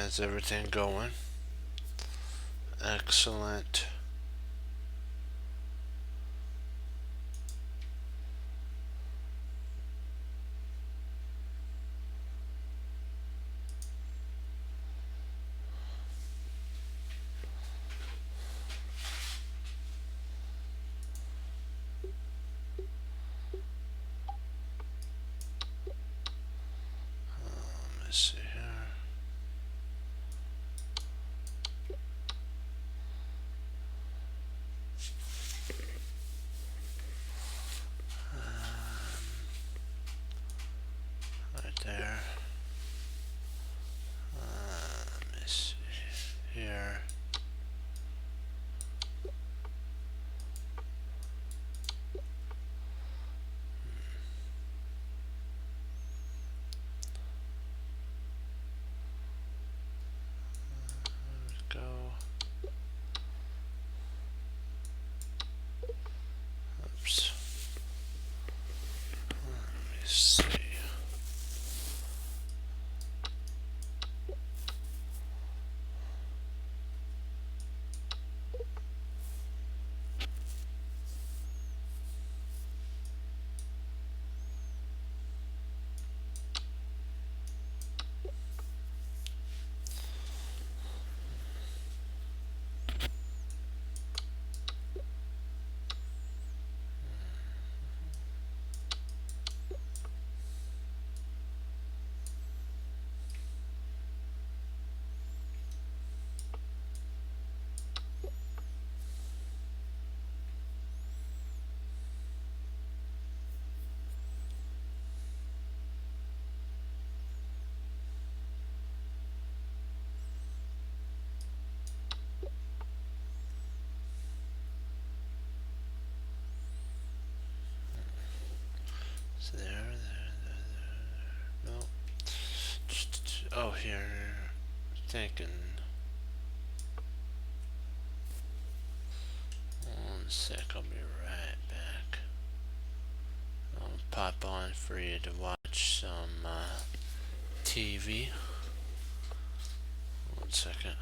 How's everything going? Excellent. Let's see here. Right there. Let me see here. Go. Oops. Let me see. So there. No. Oh, here. Thinking. One sec, I'll be right back. I'll pop on for you to watch some TV. One second.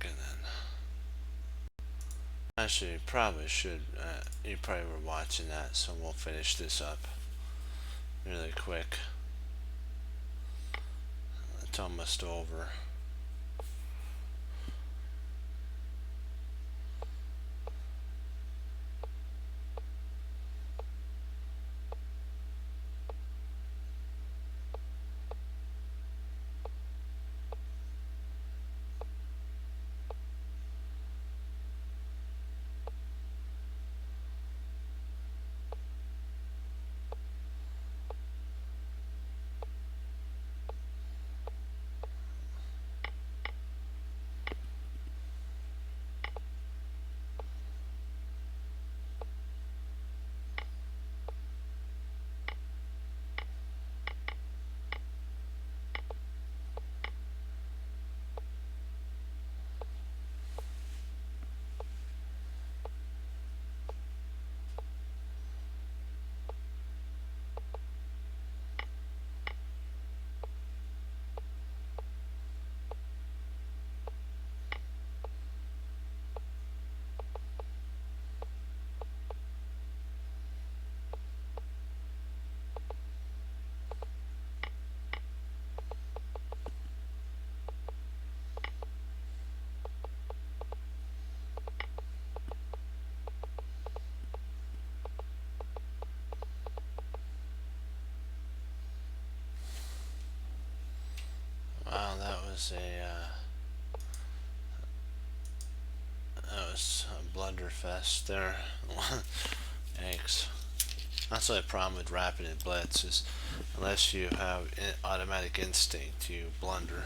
and then actually you probably should. You probably were watching that, so we'll finish this up really quick. It's almost over. Wow, that was a blunderfest there. Thanks. That's the problem with Rapid and Blitz is unless you have automatic instinct, you blunder.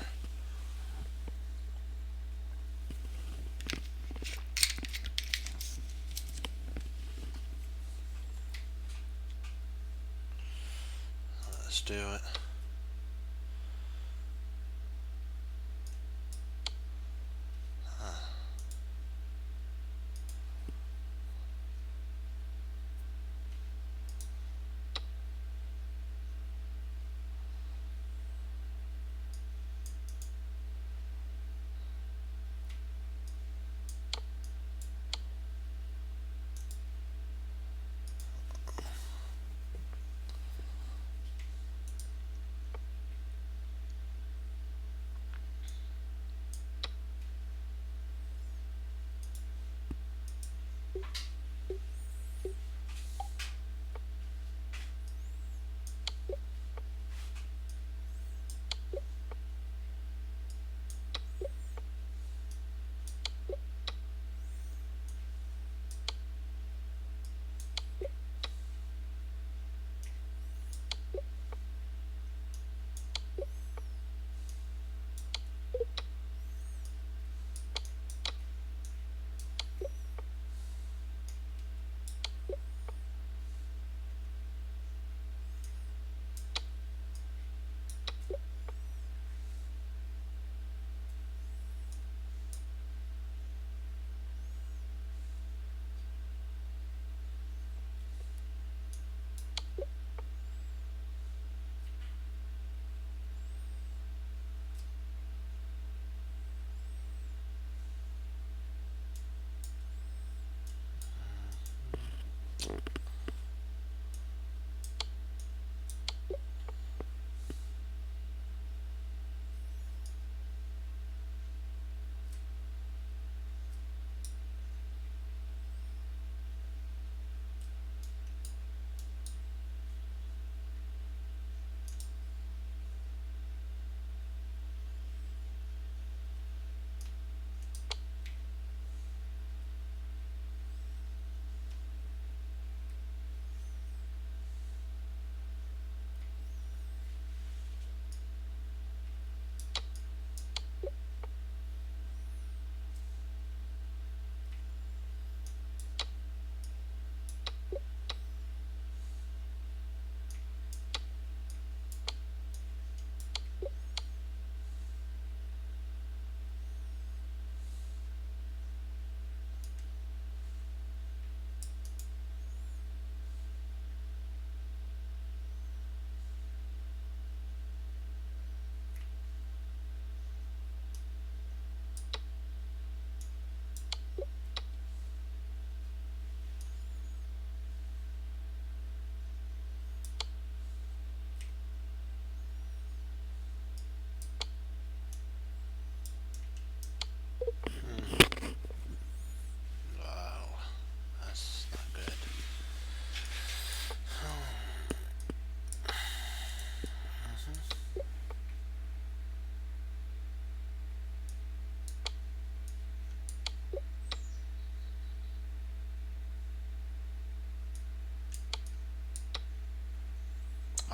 Let's do it.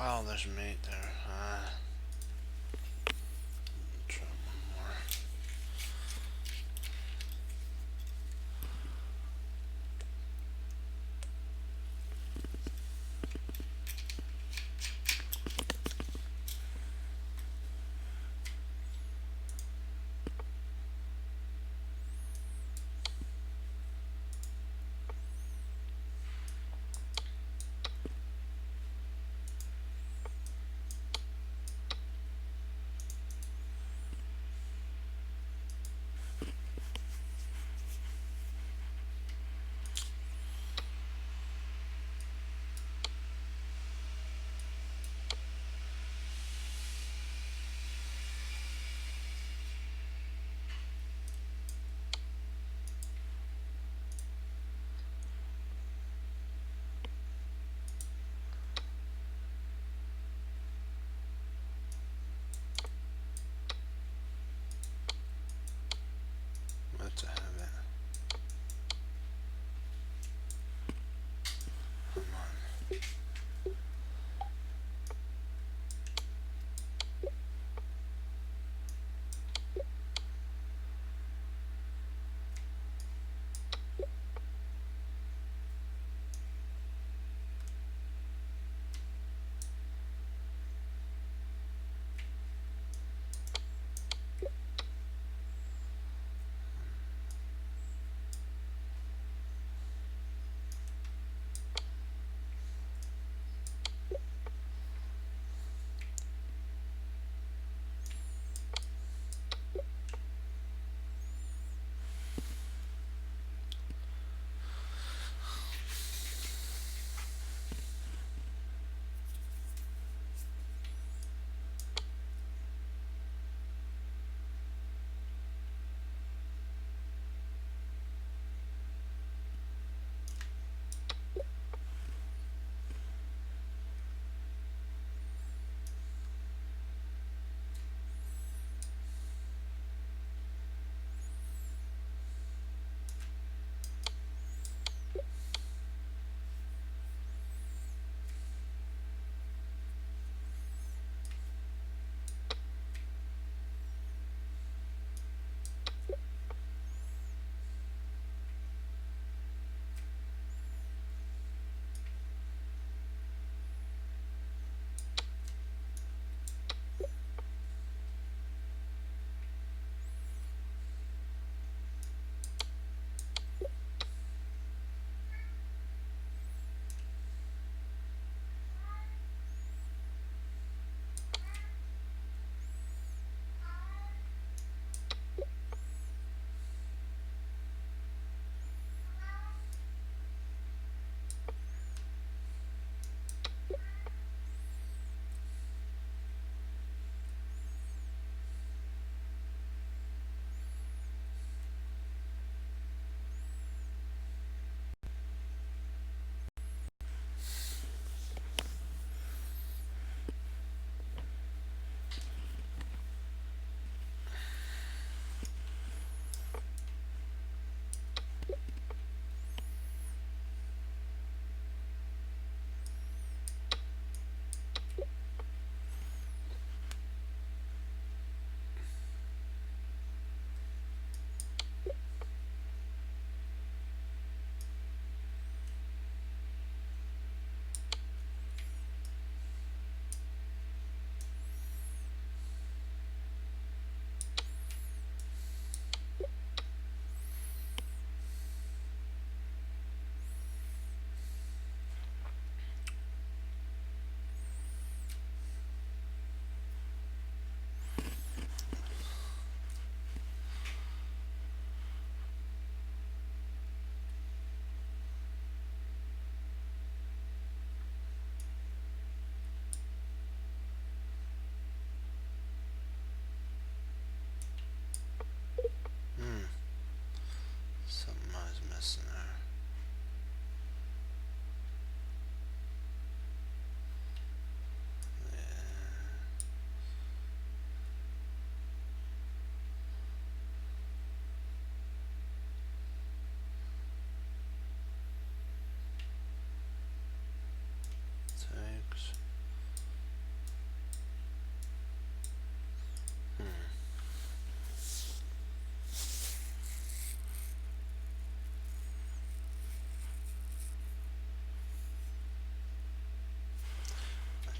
Oh, there's meat there. Try one more.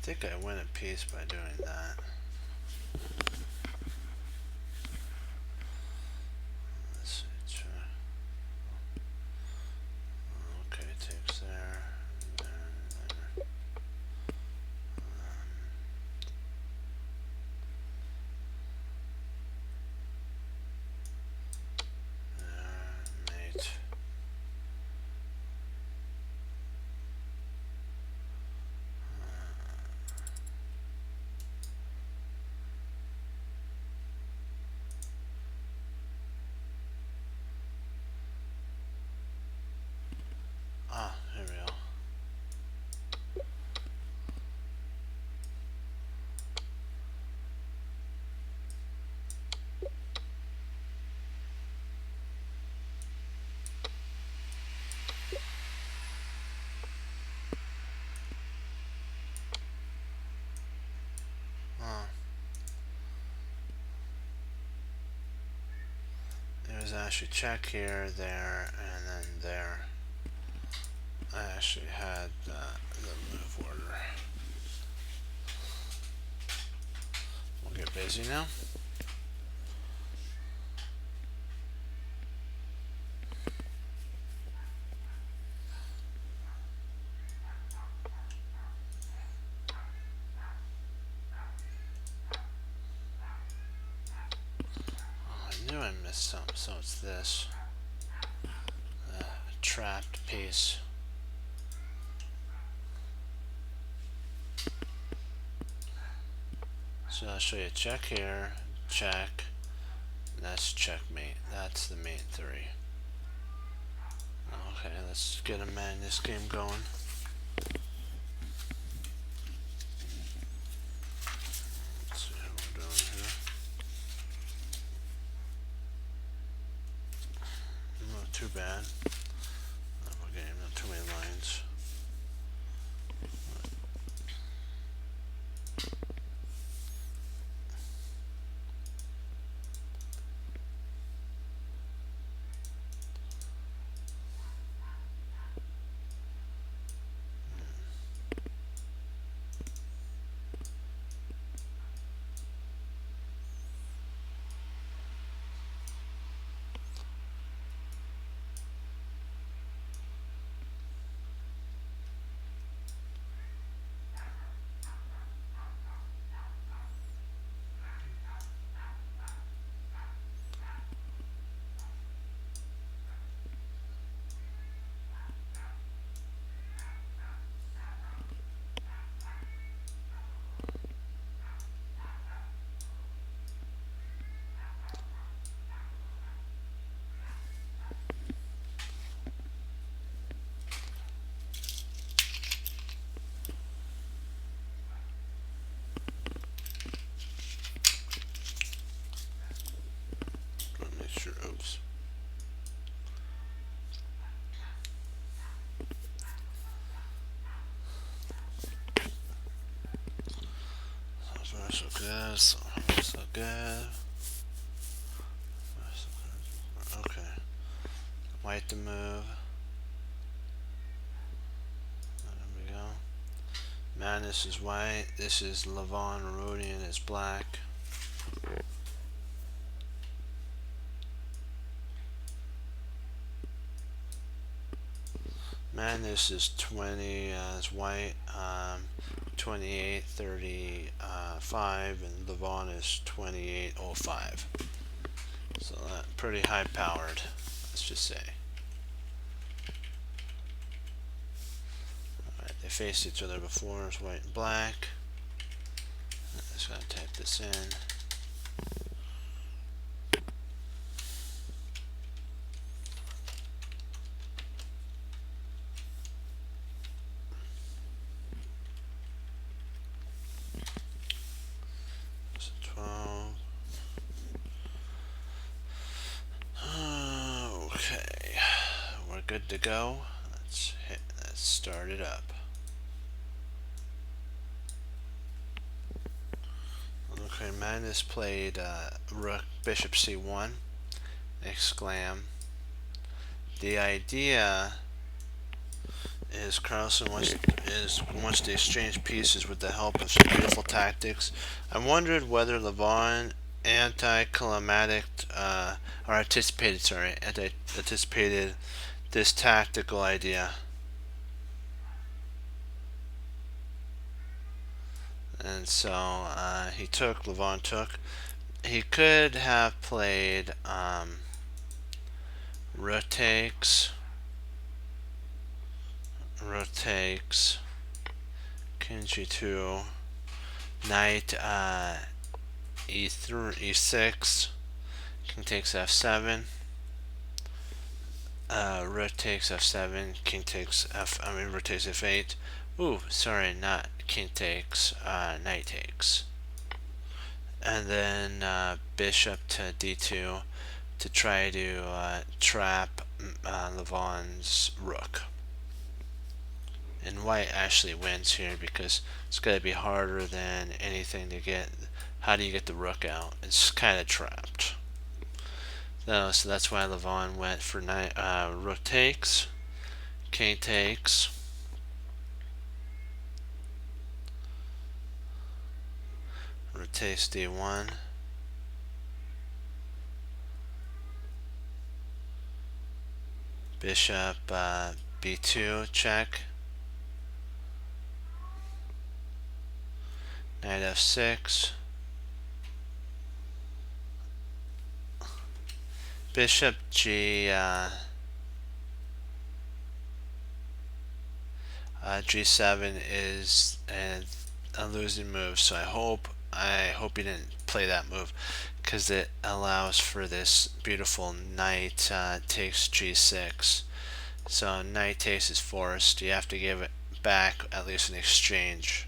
I think I win a piece by doing that. Let's see. Okay, takes there, there. Mate. Here we go. It was actually check here, there, and then there. I actually had the move order. We'll get busy now. I knew I missed something, so it's this. Trapped piece. So I'll show you check here, check, and that's checkmate. That's the mate 3. Okay, let's get a madness game going. Let's see how we're doing here. Not too bad. Okay, not too many lines. Sure, oops. So far so good, so far so good. Okay. White to move. There we go. Madness is white. This is Levon Rodian is black. Madness is 20 is white, 28, 35, and Levon is 28.05. So that pretty high powered, let's just say. Alright, they faced each other before, it's white and black. I'm just gonna type this in. Good to go. Let's start it up. Okay, Madness played Rook Bishop C1. Exclam. The idea is Carlsen wants to exchange pieces with the help of some beautiful tactics. I wondered whether Levon anticipated this tactical idea. And so Levon took. He could have played rook takes, king g2, knight e3, e6, king takes f7, rook takes f7, rook takes f8. Ooh, sorry, not king takes, knight takes. And then bishop to d2 to try to trap Levon's rook. And white actually wins here because it's going to be harder than anything to get. How do you get the rook out? It's kind of trapped. So that's why Levon went for rook takes, king takes, rook takes d1, bishop b2 check, knight f6, bishop g7 is a losing move, so I hope you didn't play that move, because it allows for this beautiful knight takes g6. So knight takes is forced. You have to give it back at least in exchange.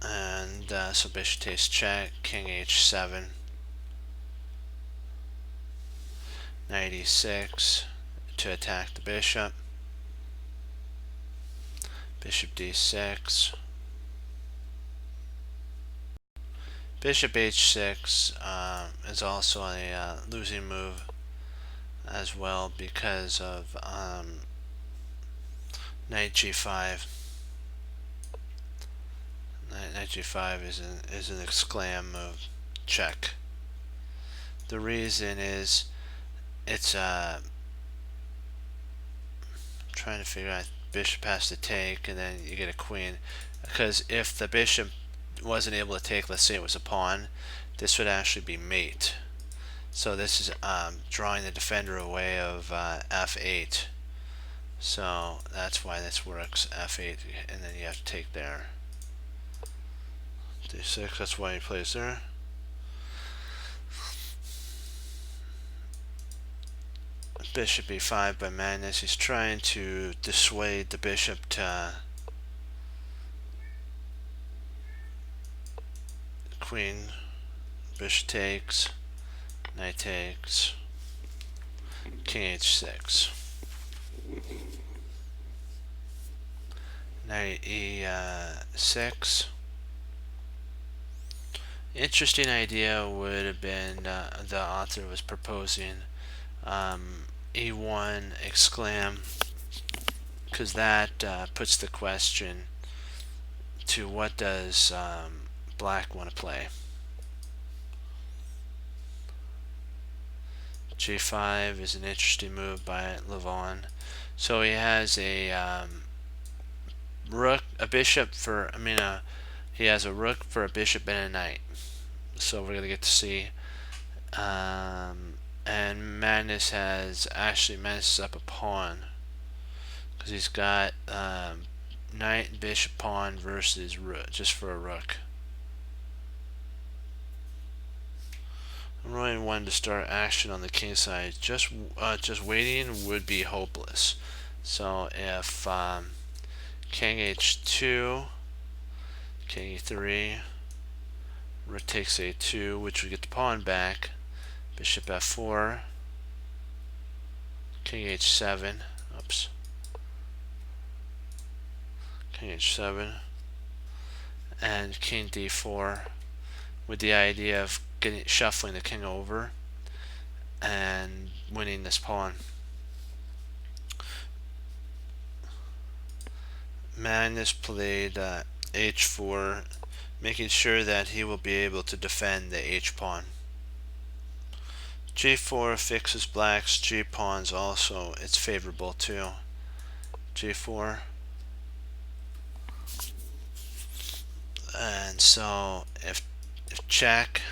And so bishop takes check, king h7, knight e6 to attack the bishop, bishop d6, bishop h6 is also a losing move as well because of knight g5. Knight g5 is an exclam move, check. The reason is it's trying to figure out bishop has to take and then you get a queen, because if the bishop wasn't able to take, let's say it was a pawn, this would actually be mate. So this is drawing the defender away of f8. So that's why this works, f8, and then you have to take there. d6, that's why he plays there. Bishop e5 by Magnus. He's trying to dissuade the bishop to queen. Bishop takes, knight takes, king h6, knight e6. Interesting idea would have been the author was proposing e1 exclam, because that puts the question to what does black want to play. g5 is an interesting move by Levon. So he has a rook, a bishop for, he has a rook for a bishop and a knight. So we're going to get to see. And Magnus is up a pawn, because he's got knight, bishop, pawn versus rook, just for a rook. I'm really wanting to start action on the king side. Just waiting would be hopeless. So if king h2, king e3, rook takes a2, which would get the pawn back, bishop f4, king h7, oops, king h7, and king d4, with the idea of shuffling the king over and winning this pawn. Magnus played h4, making sure that he will be able to defend the h-pawn. g4 fixes black's g-pawns also. It's favorable too. g4. And so if check,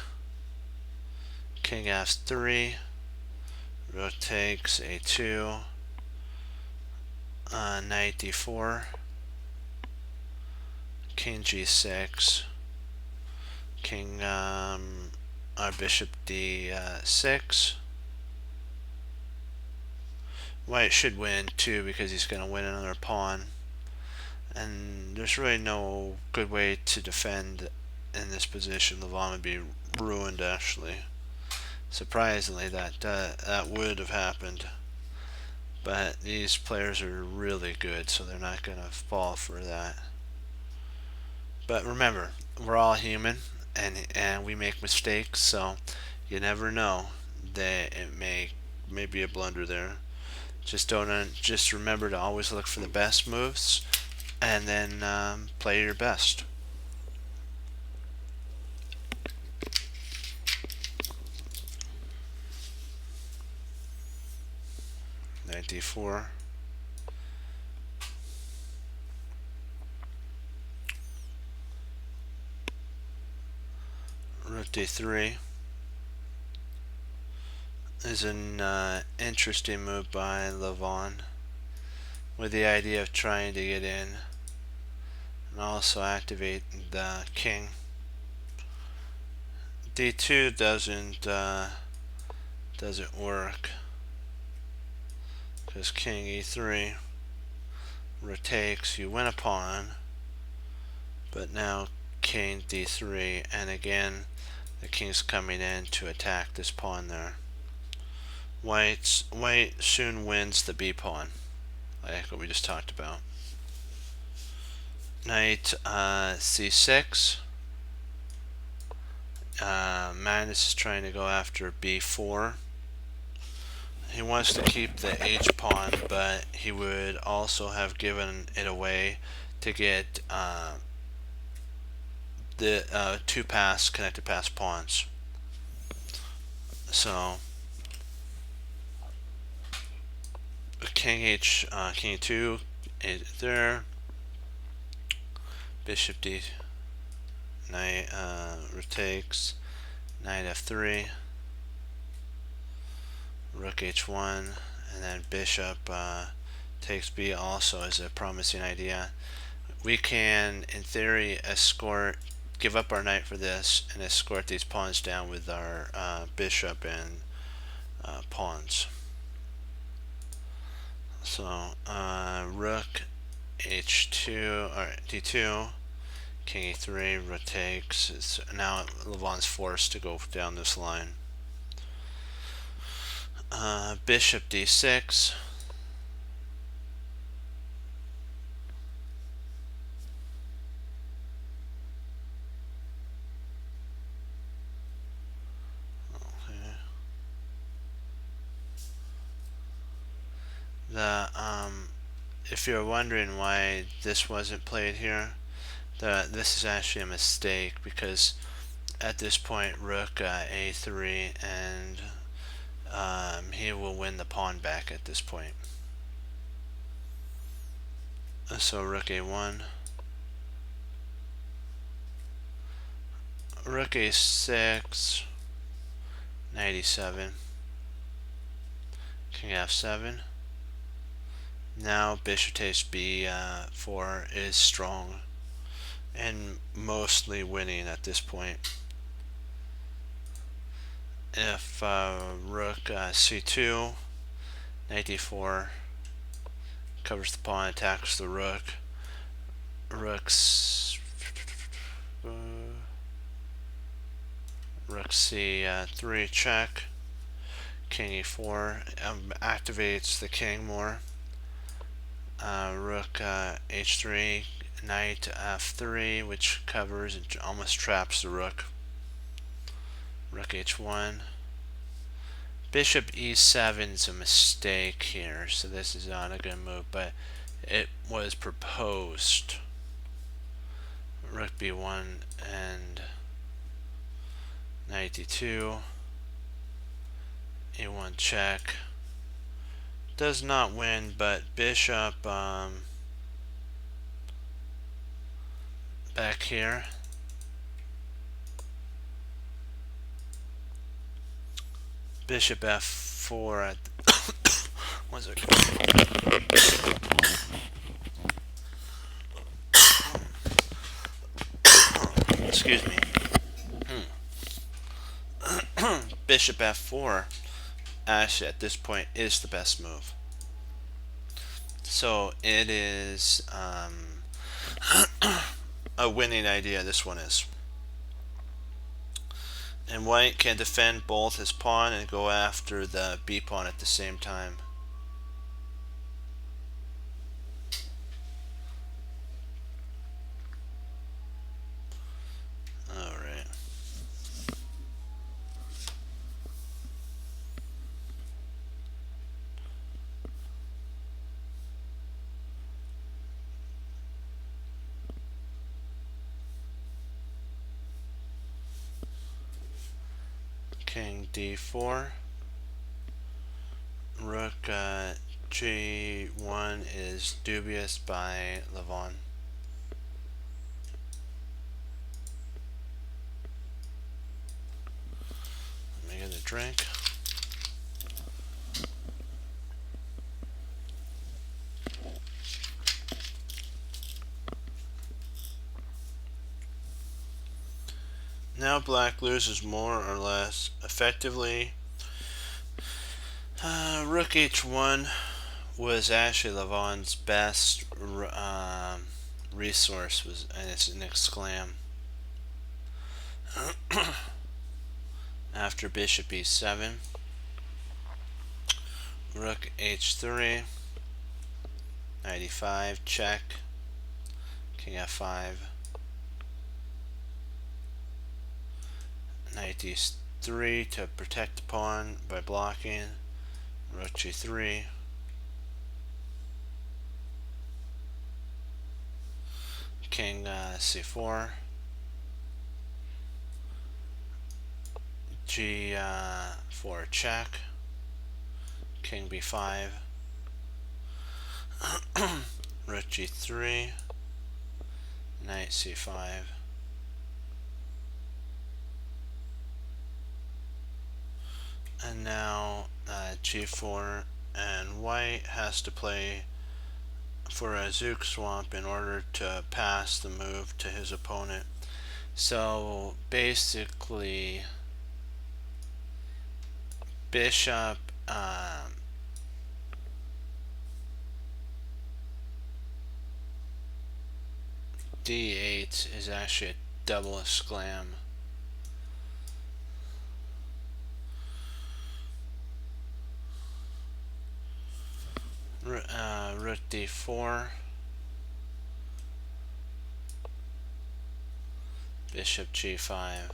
king f3, rook takes a2, knight d4, king g6, king bishop d6. White should win too because he's going to win another pawn, and there's really no good way to defend in this position. Levon would be ruined actually. Surprisingly, that would have happened, but these players are really good, so they're not going to fall for that. But remember, we're all human, and we make mistakes, so you never know that it may be a blunder there. Just remember to always look for the best moves, and then play your best. Knight d4. Rook d3 is an interesting move by Levon, with the idea of trying to get in and also activate the king. d2 doesn't work because king e3, rook takes, you win a pawn, but now king d3, and again the king's coming in to attack this pawn there. White soon wins the b pawn, like what we just talked about. Knight c6. Magnus is trying to go after b4. He wants to keep the h pawn, but he would also have given it away to get the two connected pass pawns. So king e2 is there. Bishop d, knight takes, knight f3, rook h1, and then bishop takes b also is a promising idea. We can, in theory, give up our knight for this and escort these pawns down with our bishop and pawns. So rook h2 or d2, king e3, rook takes. Now Levon's forced to go down this line. Bishop d6. If you're wondering why this wasn't played here, this is actually a mistake, because at this point rook a3, and he will win the pawn back at this point. So rook a1, rook a6, knight e7, king f7. Now bishop takes b4 is strong and mostly winning at this point. If rook c2, knight d4 covers the pawn, attacks the rook. Rook c3 check. King e4 activates the king more. Rook h3, knight f3, which covers and almost traps the rook. Rook h1. Bishop e7 is a mistake here, so this is not a good move, but it was proposed. Rook b1 and knight d2, a1 check. Does not win, but bishop back here. Bishop f4 at one second. Excuse me. Bishop f4 actually at this point is the best move. So it is a winning idea, this one is. And white can defend both his pawn and go after the b pawn at the same time. Alright. King d4. Rook g1 is dubious by Levon. Let me get a drink. Now black loses more or less effectively. Rook h1 was actually Levon's best resource, and it's an exclam. After bishop e7, rook h3, knight e5, check, king f5, knight d3 to protect the pawn by blocking, rook g3, king c4, g4 check, king b5, rook g3, knight c5, and now g4, and white has to play for a Zook swamp in order to pass the move to his opponent. So basically bishop d8 is actually a double exclam. Rook d4, bishop g5,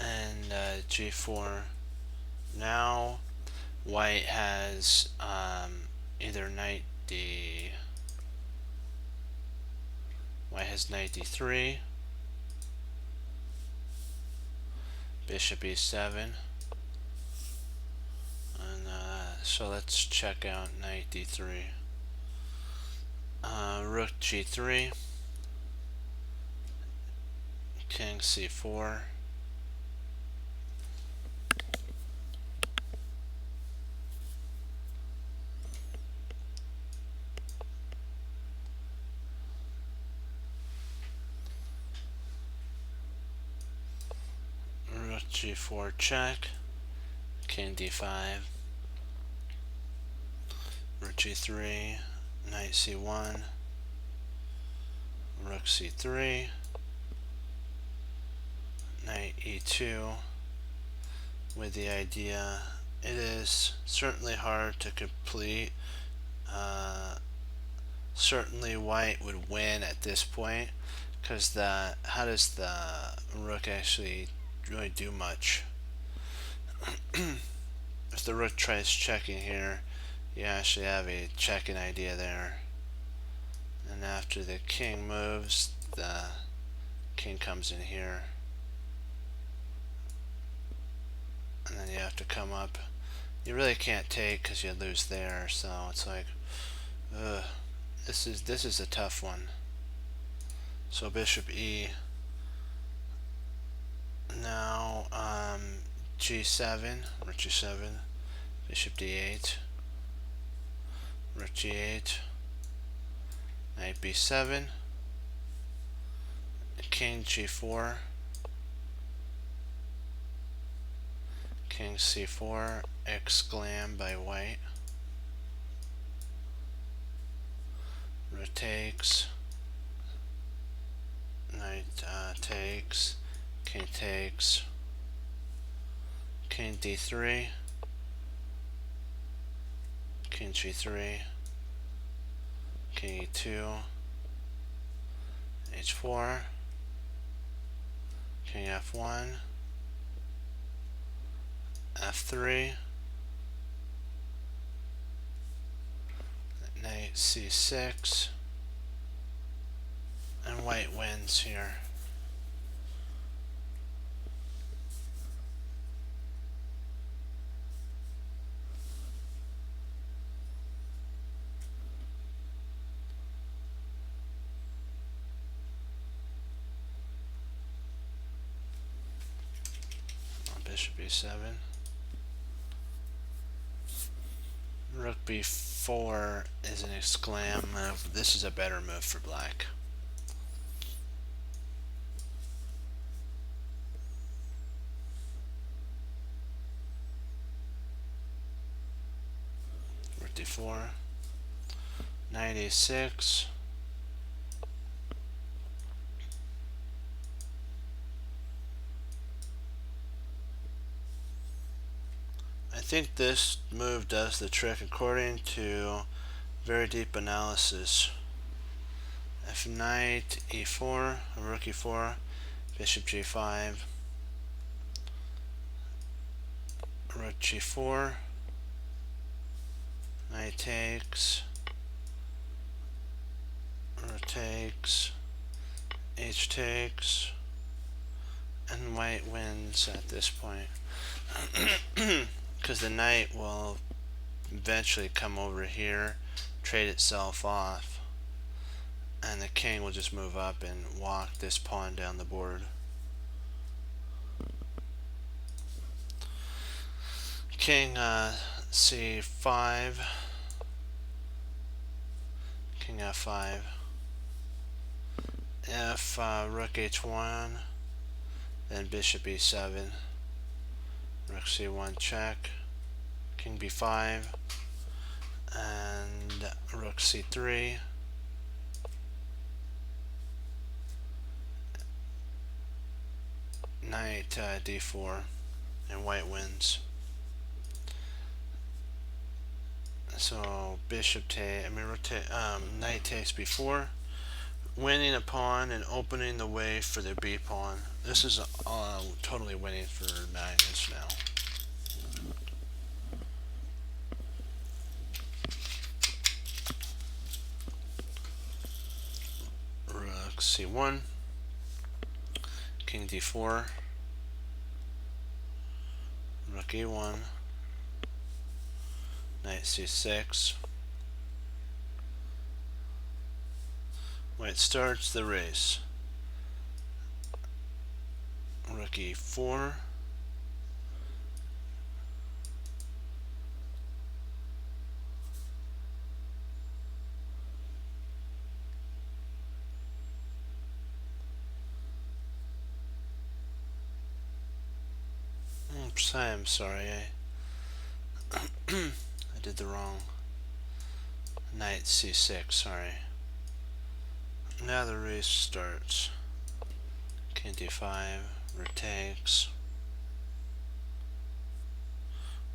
and g4. Now white has either knight d3, bishop e7, and so let's check out knight d3. Rook g3, king c4, rook g4 check, king d5, rook g3, knight c1, rook c3, knight e2, with the idea it is certainly hard to complete. Certainly white would win at this point, because how does the rook actually really do much? If the rook tries checking here, you actually have a checking idea there. And after the king moves, the king comes in here. And then you have to come up. You really can't take because you lose there, so it's like, ugh. This is a tough one. So bishop E. Now G7, rook G7, bishop D8, rook G8, knight B7, king G4, king C4, exclam by white, rook takes, knight takes, king takes, king D3, king G3, king E2, H4, king F1, F3, knight C6, and white wins here. Bishop B7. Rook B4 is an exclam move. This is a better move for black. Rook D4. Knight A6. I think this move does the trick according to very deep analysis. If knight E4, rook E4, bishop G5, rook G4, knight takes, rook takes, H takes, and white wins at this point. Because the knight will eventually come over here, trade itself off, and the king will just move up and walk this pawn down the board. King C5, king F5, if rook H1, then bishop E7, rook C1 check, king B5, and rook C3, knight D4, and white wins. So bishop knight takes B4, winning a pawn and opening the way for the B pawn. This is totally winning for Magnus now. Rook C1, king D4, rook E1, knight C6. White starts the race. Rook E4, oops, I am sorry, I did the wrong. Knight C6, sorry. Now the race starts. King D5, rook takes.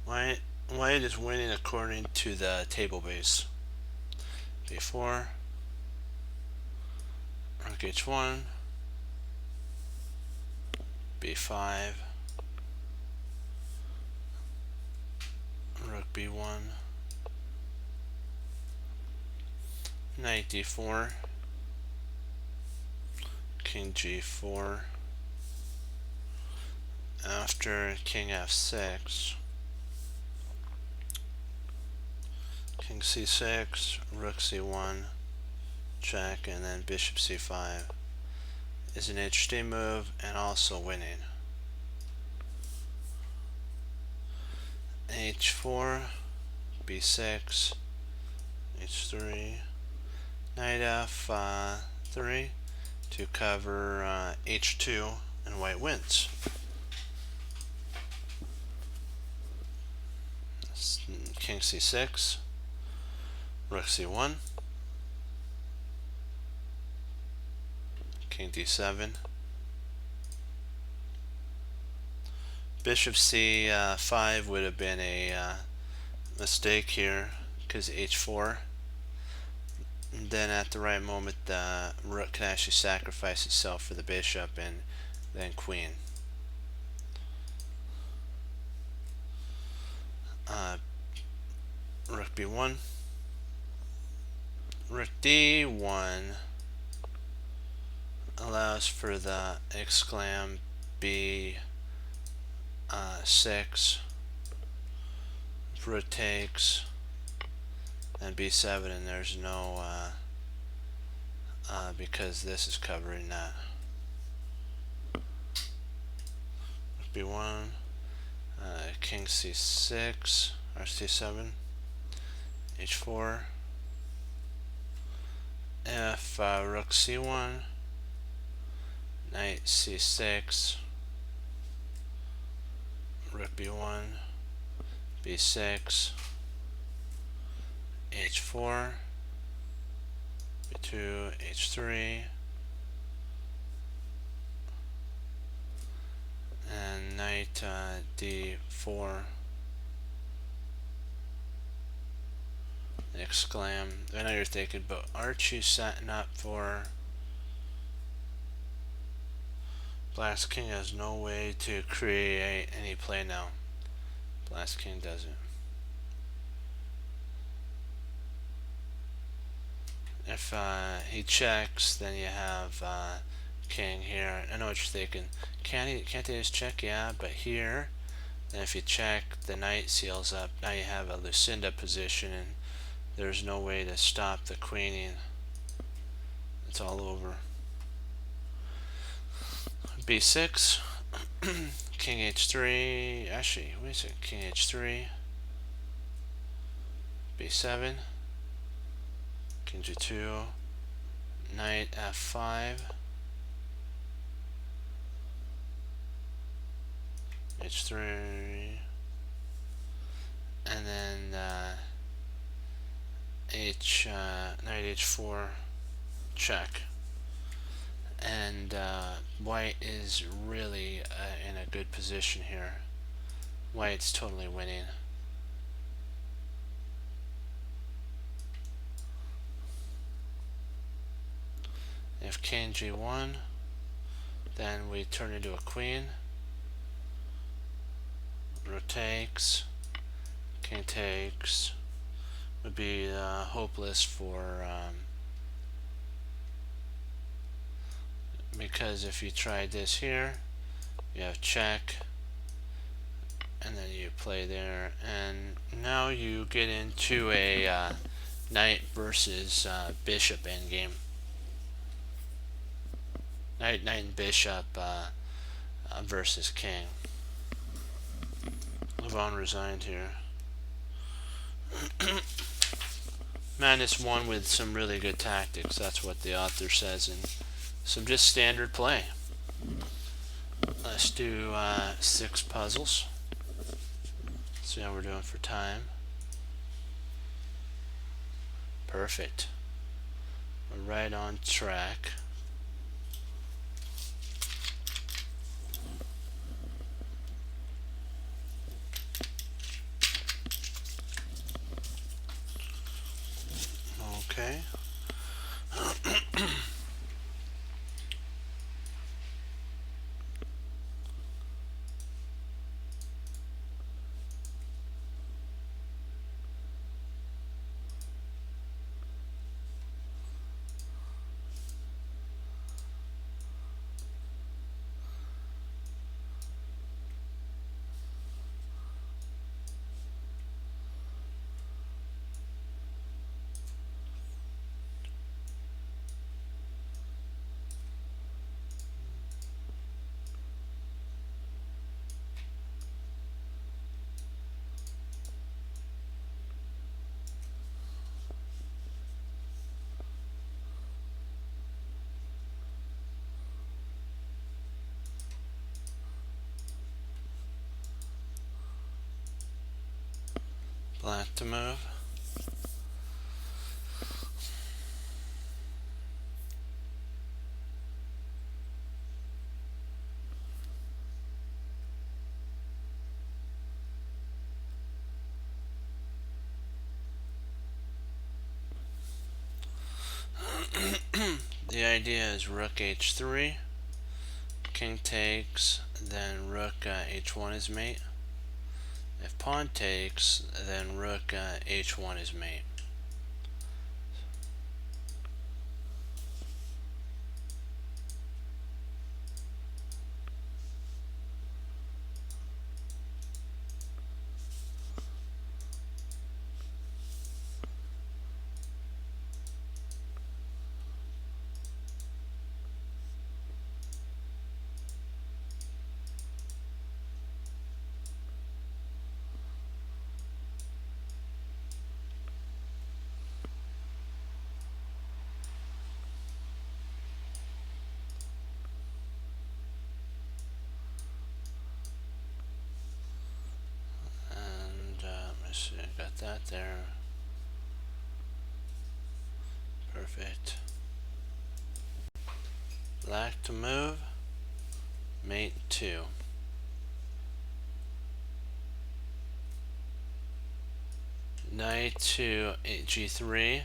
White is winning according to the table base. B4, rook H1, B5, rook B1, knight d4, king g4, after king f6, king c6, rook c1, check, and then bishop c5 is an interesting move and also winning. h4, b6, h3, knight f3 to cover h2, and white wins. King c6, rook c1, king d7, bishop c5 would have been a mistake here because h4. And then at the right moment the rook can actually sacrifice itself for the bishop, and then queen. Rook b1, rook d1 allows for the exclam b6, rook takes, and b7, and there's no because this is covering that. b1, king c6 or c7, h4, if rook c1, knight c6, rook b1, b6, h4, b2, h3, and knight d4, exclam. I know you're thinking, but aren't you setting up for Black's king has no way to create any play now? Black's king doesn't. If he checks, then you have king here. I know what you're thinking. Can't they just check? Yeah, but here, then if you check, the knight seals up. Now you have a Lucinda position, and there's no way to stop the queening. It's all over. b6, king h3. Actually, wait a second. King h3, b7, king g2, knight f5, h3, and then knight h4, check. And white is really in a good position here. White's totally winning. If king g1, then we turn into a queen. Rook takes, king takes, would be hopeless for because if you tried this here, you have check, and then you play there, and now you get into a knight versus bishop endgame. Knight and bishop versus king. Levon resigned here. -1 with some really good tactics. That's what the author says, and some just standard play. Let's do 6 puzzles. See how we're doing for time. Perfect. We're right on track. Okay. Black to move. The idea is rook h3, king takes, then rook h1 is mate. If pawn takes, then rook h1 is mate. So I got that there. Perfect. Black to move. Mate 2. Knight to g3.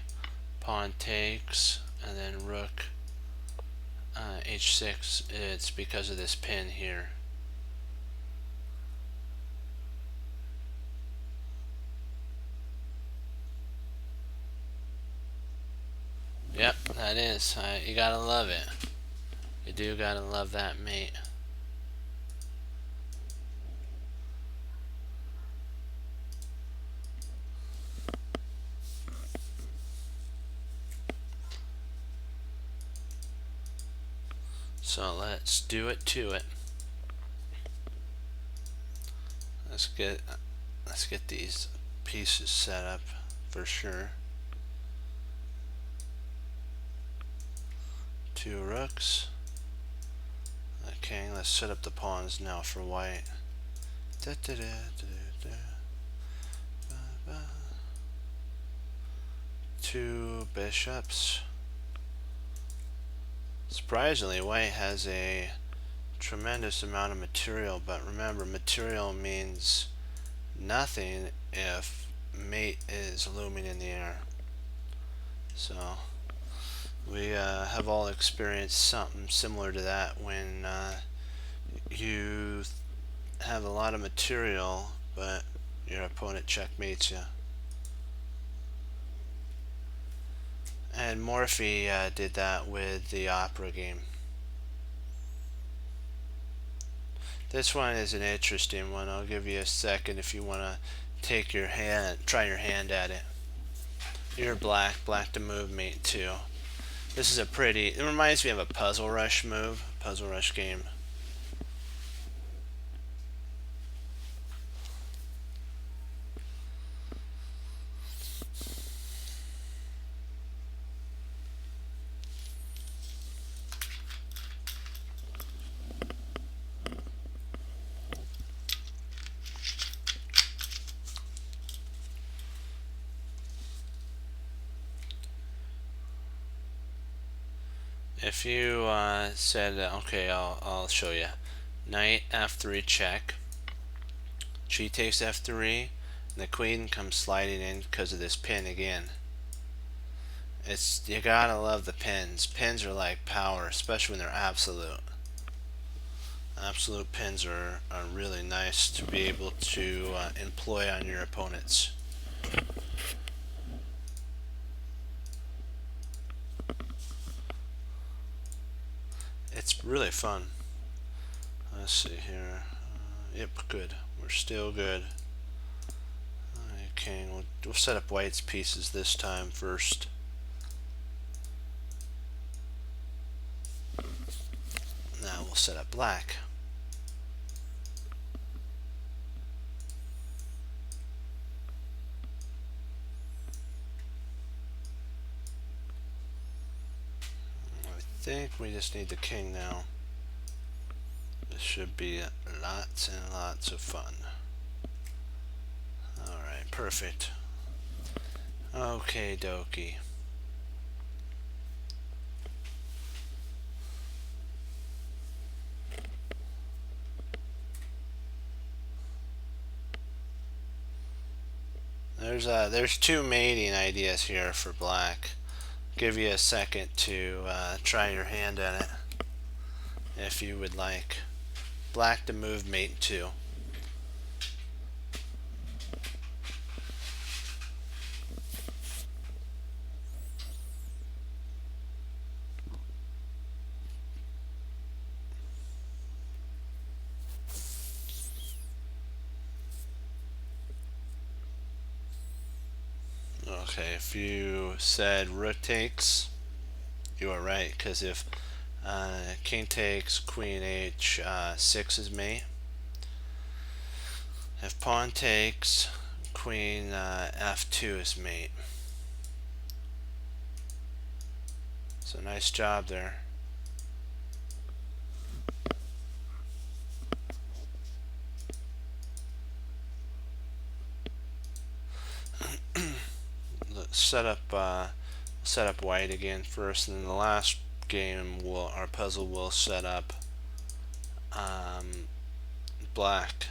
Pawn takes, and then rook h6. It's because of this pin here. Yep, that is. You gotta love it. You do gotta love that mate. So let's do it to it. Let's get these pieces set up for sure. 2 rooks. Okay, let's set up the pawns now for white. 2 bishops. Surprisingly, white has a tremendous amount of material, but remember, material means nothing if mate is looming in the air. So we have all experienced something similar to that when you have a lot of material but your opponent checkmates you. And Morphy did that with the Opera game. This one is an interesting one. I'll give you a second if you want to take your hand, try your hand at it. You're black to move mate 2. This is a pretty, it reminds me of a Puzzle Rush move, Puzzle Rush game. If you said, okay, I'll show you. Knight f3 check. G takes f3, and the queen comes sliding in because of this pin again. You gotta love the pins. Pins are like power, especially when they're absolute. Absolute pins are really nice to be able to employ on your opponents. It's really fun. Let's see here. Yep, good. We're still good. Okay, we'll set up white's pieces this time first. Now we'll set up black. I think we just need the king now. This should be lots and lots of fun. Alright, perfect. Okay, dokie. There's two mating ideas here for black. Give you a second to try your hand at it if you would like. Black to move mate 2. Okay, if you said rook takes, you are right, because if king takes, queen h6 is mate. If pawn takes, queen f2 is mate. So nice job there. Let's set up white again first, and then the last game our puzzle will set up black.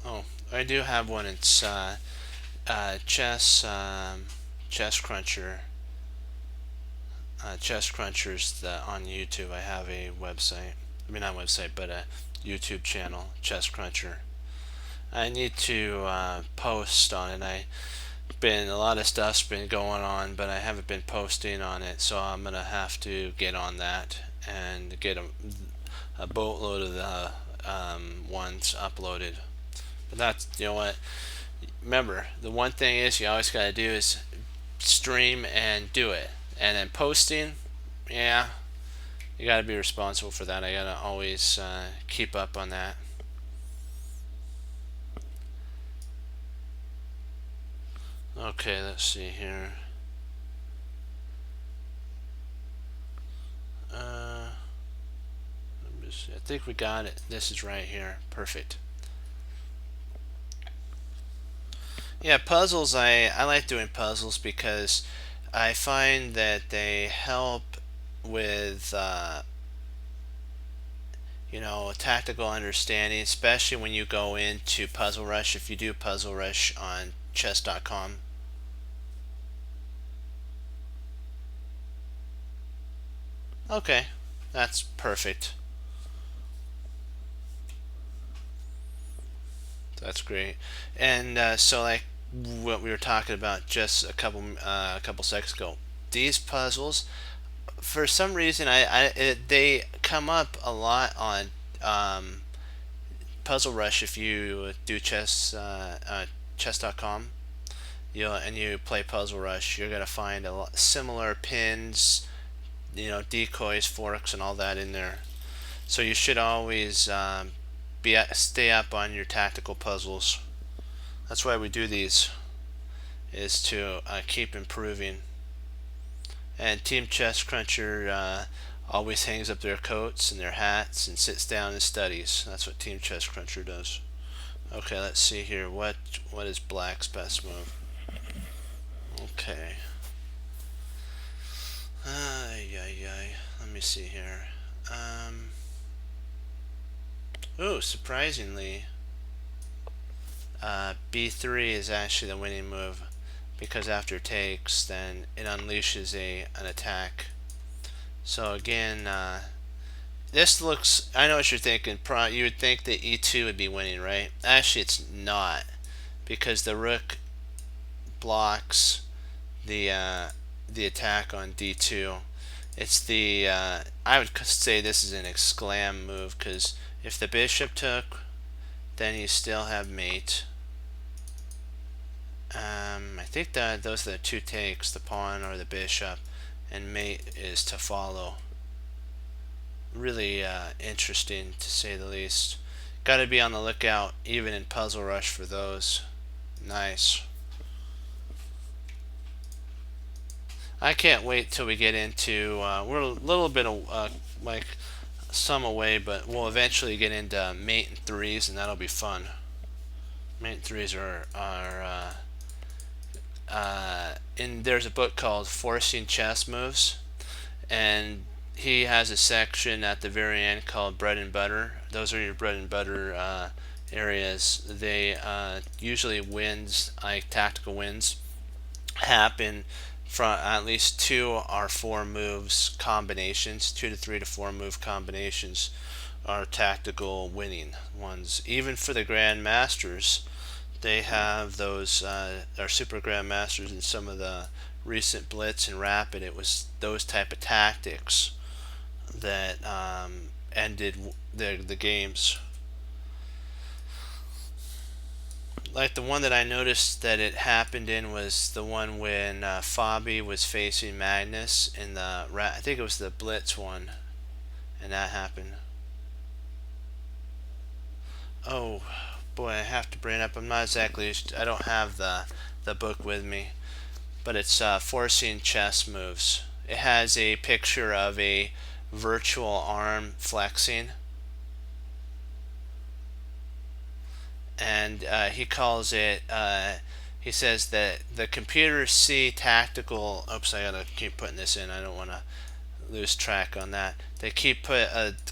Oh, I do have one. It's Chess Cruncher. Chess Cruncher's on YouTube. I have a website. I mean, not a website, but a YouTube channel, Chess Cruncher. I need to post on it. A lot of stuff's been going on, but I haven't been posting on it, so I'm gonna have to get on that and get a boatload of the ones uploaded. But that's, you know what, remember, the one thing is you always gotta do is stream and do it, and then posting, yeah, you gotta be responsible for that. I gotta always keep up on that. Okay, let's see here. Let me see. I think we got it. This is right here. Perfect. Yeah, puzzles. I like doing puzzles because I find that they help with tactical understanding, especially when you go into Puzzle Rush. If you do Puzzle Rush on chess.com. Okay, that's perfect. That's great. And so, like what we were talking about just a couple seconds ago, these puzzles, for some reason, they come up a lot on Puzzle Rush. If you do chess.com, and you play Puzzle Rush, you're gonna find a lot similar pins, decoys, forks, and all that in there. So you should always stay up on your tactical puzzles. That's why we do these, is to keep improving. And Team Chess Cruncher always hangs up their coats and their hats and sits down and studies. That's what Team Chess Cruncher does. Okay, let's see here. What is black's best move? Okay. Let me see here. Ooh, surprisingly, b3 is actually the winning move, because after takes, then it unleashes an attack. So again, this looks, I know what you're thinking, you would think that e2 would be winning, right? Actually, it's not, because the rook blocks the attack on d2. It's the I would say this is an exclam move, because if the bishop took, then you still have mate. I think that those are the two takes, the pawn or the bishop, and mate is to follow. Really interesting, to say the least. Got to be on the lookout even in Puzzle Rush for those. Nice. I can't wait till we get into we're a little bit like some away, but we'll eventually get into mate and threes, and that'll be fun. Mate and threes are and there's a book called Forcing Chess Moves, and he has a section at the very end called bread and butter. Those are your bread and butter areas. They usually wins, like tactical wins, happen from at least 2 or 4 moves combinations. 2 to 3 to 4 move combinations are tactical winning ones. Even for the grandmasters, they have those our super grandmasters in some of the recent Blitz and Rapid. It was those type of tactics that ended the games. Like the one that I noticed that it happened in was the one when Fabi was facing Magnus in the I think it was the Blitz one, and that happened. Oh boy, I have to bring it up. I'm not exactly. I don't have the book with me, but it's Forcing Chess Moves. It has a picture of a virtual arm flexing, and he calls it. He says that the computers see tactical. Oops, I gotta keep putting this in. I don't want to lose track on that. They keep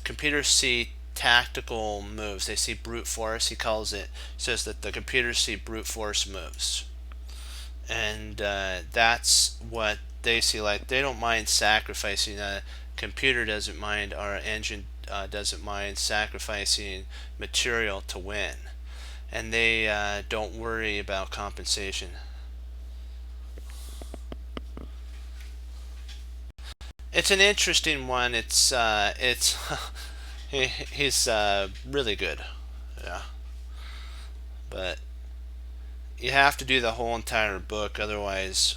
computers see tactical moves. They see brute force. He calls it. Says that the computers see brute force moves, and that's what they see. Like, they don't mind sacrificing. Computer doesn't mind. Our engine doesn't mind sacrificing material to win, and they don't worry about compensation. It's an interesting one. It's he's really good. Yeah, but you have to do the whole entire book, otherwise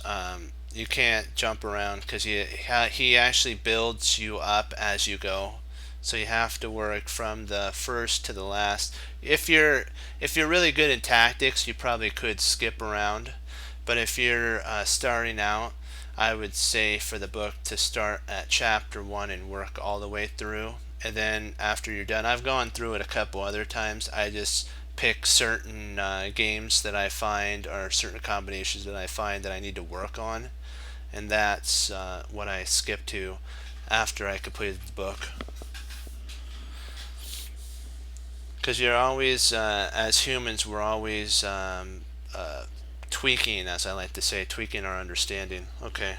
you can't jump around, because he actually builds you up as you go. So you have to work from the first to the last. If you're really good in tactics, you probably could skip around, but if you're starting out, I would say for the book to start at chapter 1 and work all the way through. And then after you're done, I've gone through it a couple other times. I just pick certain games that I find, or certain combinations that I find that I need to work on, and that's what I skip to after I completed the book. Because you're always, as humans, we're always tweaking, as I like to say, tweaking our understanding. Okay.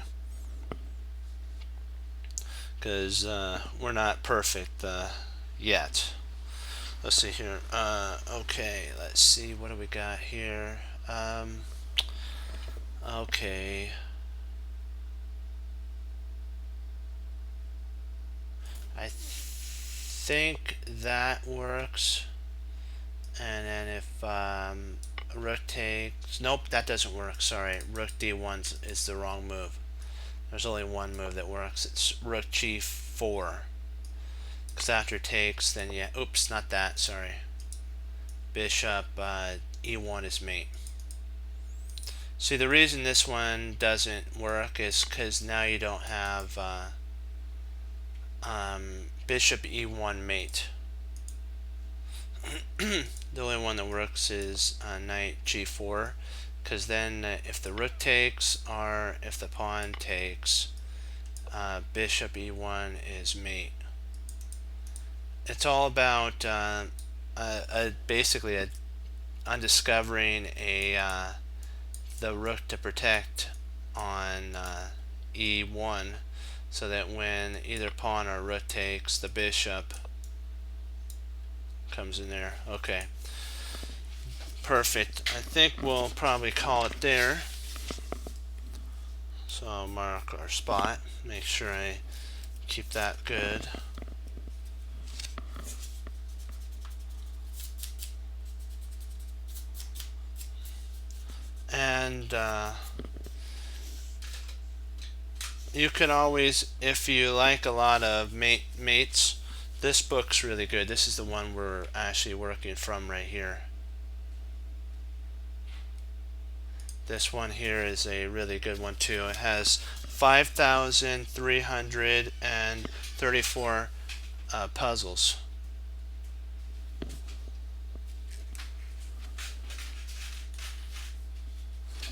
Because we're not perfect yet. Let's see here. Okay, let's see. What do we got here? Okay. I think that works. And then if rook takes, nope, that doesn't work. Sorry, rook d1 is the wrong move. There's only one move that works. It's rook g4. Because after takes, then yeah, oops, not that. Sorry. Bishop e1 is mate. See, the reason this one doesn't work is because now you don't have bishop e1 mate. The only one that works is knight g4, because then if the rook takes, or if the pawn takes, bishop e1 is mate. It's all about basically undiscovering the rook to protect on e1, so that when either pawn or rook takes, the bishop comes in there. Okay, perfect. I think we'll probably call it there. So I'll mark our spot, make sure I keep that good. And you can always, if you like a lot of mates, this book's really good. This is the one we're actually working from right here. This one here is a really good one too. It has 5,334 puzzles.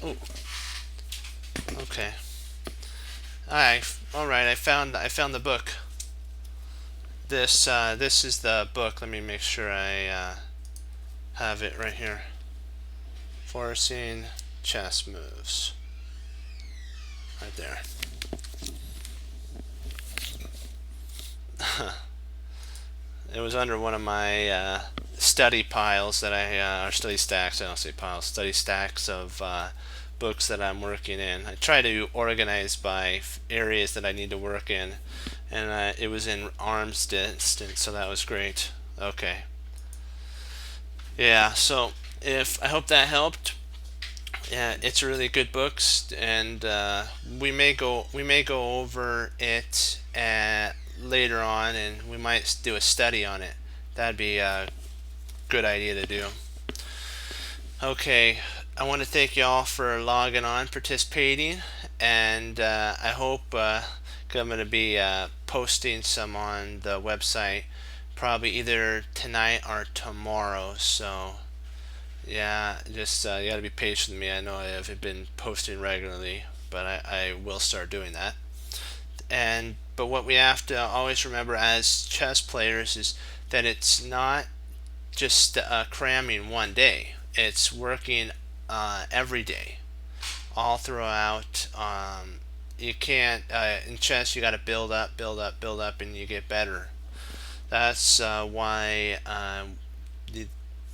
Oh, okay. All right. I found the book. This is the book. Let me make sure I have it right here. Forcing chess moves. Right there. It was under one of my study piles that or study stacks. I don't say piles. Study stacks of books that I'm working in. I try to organize by areas that I need to work in, and it was in arm's distance, so that was great. Okay. Yeah. So I hope that helped. Yeah, it's a really good book, and we may go over it later on, and we might do a study on it. That'd be a good idea to do. Okay, I want to thank you all for logging on, participating, and I hope I'm going to be posting some on the website probably either tonight or tomorrow. So yeah, just you gotta be patient with me. I know I haven't been posting regularly, but I will start doing that. But what we have to always remember as chess players is that it's not just cramming one day. It's working every day, all throughout. You can't in chess. You got to build up, build up, build up, and you get better. That's why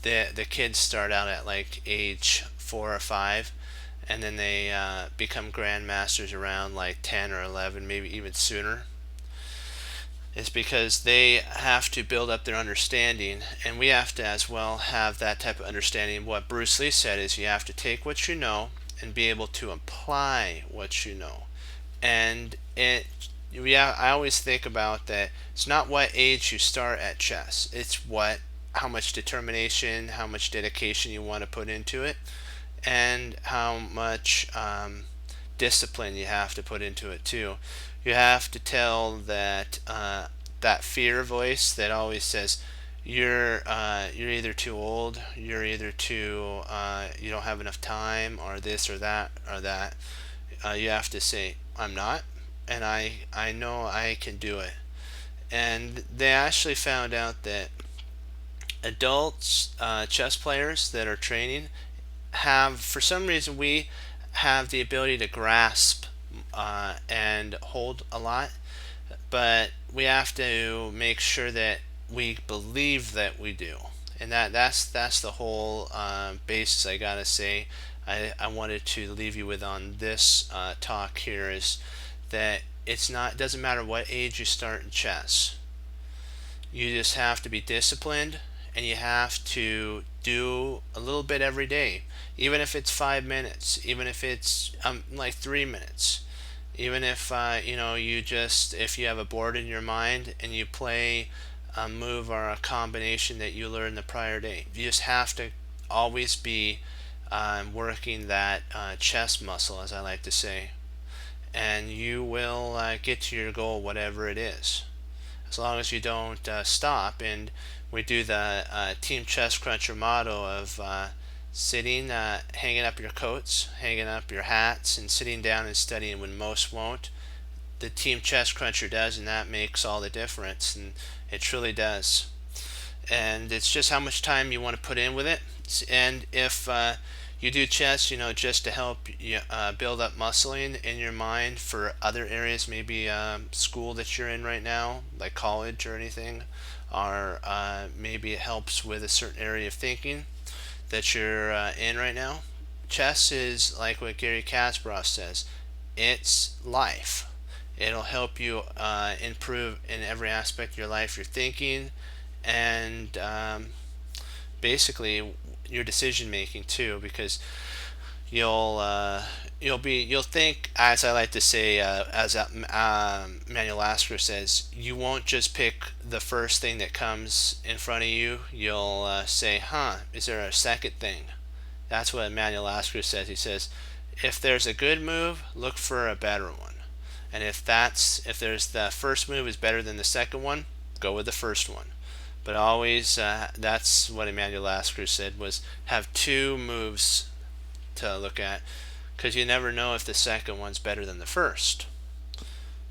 the kids start out at like age 4 or 5, and then they become grandmasters around like 10 or 11, maybe even sooner. It's because they have to build up their understanding, and we have to as well have that type of understanding. What Bruce Lee said is you have to take what you know and be able to apply what you know. And I always think about that. It's not what age you start at chess. It's how much determination, how much dedication you want to put into it, and how much discipline you have to put into it too. You have to tell that fear voice that always says you're either too old, you're either too you don't have enough time, or this or that or that. You have to say I'm not, and I know I can do it. And they actually found out that adults chess players that are training have, for some reason, we have the ability to grasp and hold a lot, but we have to make sure that we believe that we do, and that's the whole basis. I gotta say, I wanted to leave you with on this talk here is that it doesn't matter what age you start in chess. You just have to be disciplined, and you have to do a little bit every day, even if it's 5 minutes, even if it's like 3 minutes, even if if you have a board in your mind and you play a move or a combination that you learned the prior day. You just have to always be working that chess muscle, as I like to say, and you will get to your goal, whatever it is, as long as you don't stop. And we do the Team Chess Cruncher motto of sitting, hanging up your coats, hanging up your hats, and sitting down and studying when most won't. The Team Chess Cruncher does, and that makes all the difference, and it truly does. And it's just how much time you want to put in with it. And if you do chess, just to help you build up muscling in your mind for other areas, maybe school that you're in right now, like college or anything, or maybe it helps with a certain area of thinking that you're in right now. Chess is like what Gary Kasparov says. it's life. It'll help you improve in every aspect of your life, your thinking, and basically your decision making too, because you'll you'll think, as I like to say, as Manuel Lasker says, you won't just pick the first thing that comes in front of you. You'll say, huh, is there a second thing? That's what Manuel Lasker says. He says, if there's a good move, look for a better one. And if there's the first move is better than the second one, go with the first one. But always, that's what Emmanuel Lasker said, was have two moves to look at, because you never know if the second one's better than the first.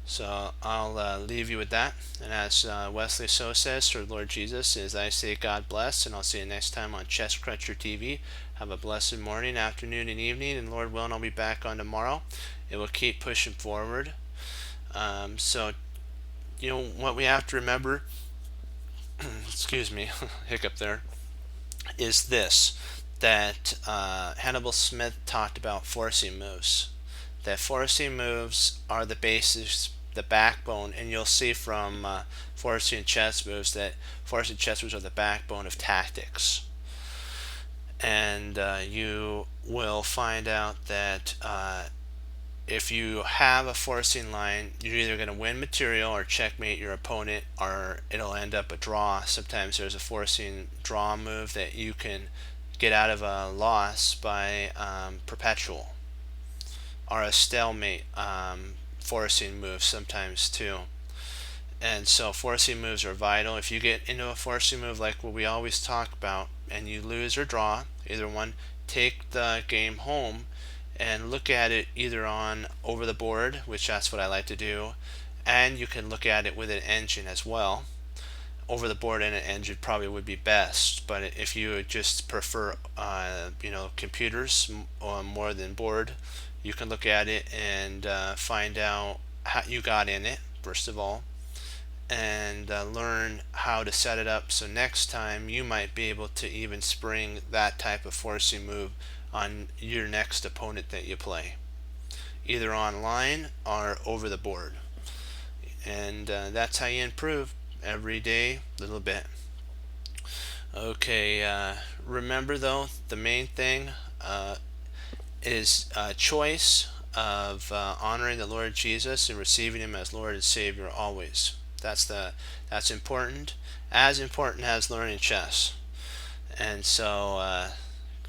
So I'll leave you with that. And as Wesley So says, for Lord Jesus, as I say, God bless, and I'll see you next time on Chess Cruncher TV. Have a blessed morning, afternoon, and evening, and Lord willing, I'll be back on tomorrow. It will keep pushing forward. So, what we have to remember, excuse me, hiccup there, is this, that Hannibal Smith talked about forcing moves. That forcing moves are the basis, the backbone, and you'll see from forcing chess moves that forcing chess moves are the backbone of tactics. And you will find out that if you have a forcing line, you're either going to win material or checkmate your opponent, or it'll end up a draw. Sometimes there's a forcing draw move that you can get out of a loss by perpetual, or a stalemate forcing move sometimes too. And so forcing moves are vital. If you get into a forcing move like what we always talk about, and you lose or draw, either one, take the game home and look at it either on over the board, which that's what I like to do, and you can look at it with an engine as well. Over the board and an engine probably would be best, but if you just prefer computers more than board, you can look at it and find out how you got in it first of all, and learn how to set it up, so next time you might be able to even spring that type of forcing move on your next opponent that you play, either online or over the board. And that's how you improve every day a little bit. Okay, remember though, the main thing is choice of honoring the Lord Jesus and receiving Him as Lord and Savior always. That's important as learning chess. And so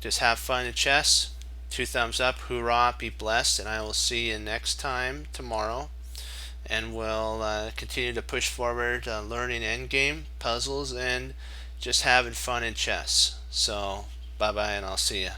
just have fun in chess. 2 thumbs up, hoorah, be blessed, and I will see you next time tomorrow. And we'll continue to push forward learning endgame, puzzles, and just having fun in chess. So bye bye, and I'll see you.